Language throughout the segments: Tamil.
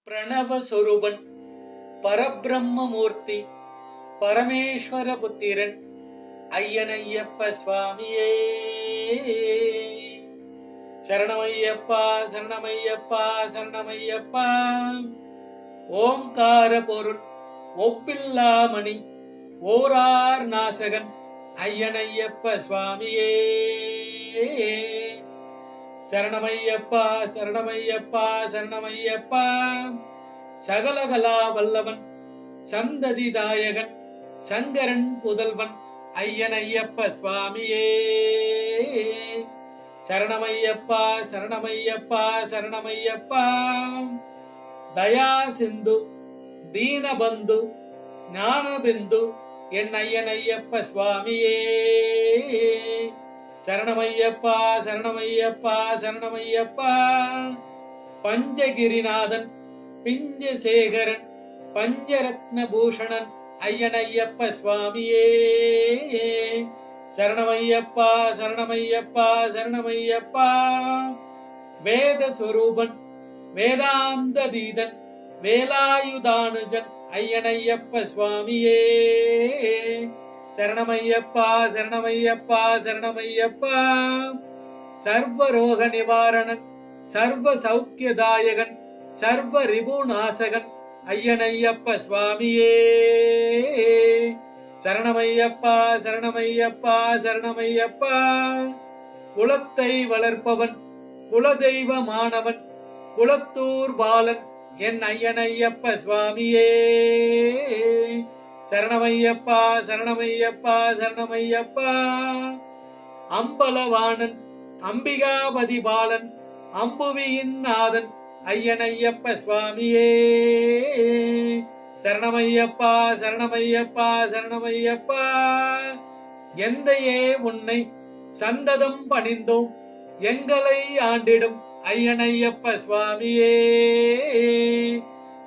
பிரணவஸ்வரூபன், பரபிரம்மமூர்த்தி, பரமேஸ்வர புத்திரன் ஐயனையப்ப சுவாமியே. சரணமையப்பா சரணமையப்பா சரணமையப்பா. ஓம்கார பொருள் ஒப்பில்லாமணி ஓரார் நாசகன் ஐயனையப்ப சுவாமியே. சரணமையப்பா சரணமையப்பா சரணமையப்பா. சகலகலா வல்லவன், சந்ததிதாயகன், சங்கரன் புதல்வன் ஐயனையப்ப சுவாமியே. சரணமையப்பா சரணமையப்பா சரணமையப்பா. தயா சிந்து, தீனபந்து, ஞானபிந்து என் ஐயனையப்ப சுவாமியே. சரணமையப்பா சரணமையப்பா சரணமையப்பா. பஞ்சகிரிநாதன், பிஞ்சசேகரன், பஞ்சரத்ன பூஷணன் ஐயனையப்ப சுவாமியே. சரணமையப்பா சரணமையப்பா சரணமையப்பா. வேதஸ்வரூபன், வேதாந்த தீதன், வேலாயுதானுஜன் ஐயனையப்ப சுவாமியே. சரணமையப்பா சரணமையப்பா சரணமையப்பா. சர்வரோக நிவாரணன், சர்வ சௌக்கியதாயகன், சர்வ ரிபுநாசகன் ஐயனையப்ப சுவாமியே. சரணமையப்பா சரணமையப்பா சரணமையப்பா. குலத்தை வளர்ப்பவன், குலதெய்வமானவன், குலத்தூர் பாலன் என் ஐயனையப்ப சுவாமியே. சரணமையப்பா சரணமையப்பா சரணமையப்பா. அம்பலவாணன், அம்பிகாபதி பாலன், அம்புவியின் நாதன் ஐயனையப்ப சுவாமியே. சரணமையப்பா சரணமையப்பா சரணமையப்பா. எந்தையே உன்னை சந்ததம் பணிந்தோம், எங்களை ஆண்டிடும் ஐயனையப்ப சுவாமியே.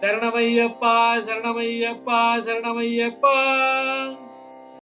சரணமையப்பா சரணமையப்பா சரணமையப்பா.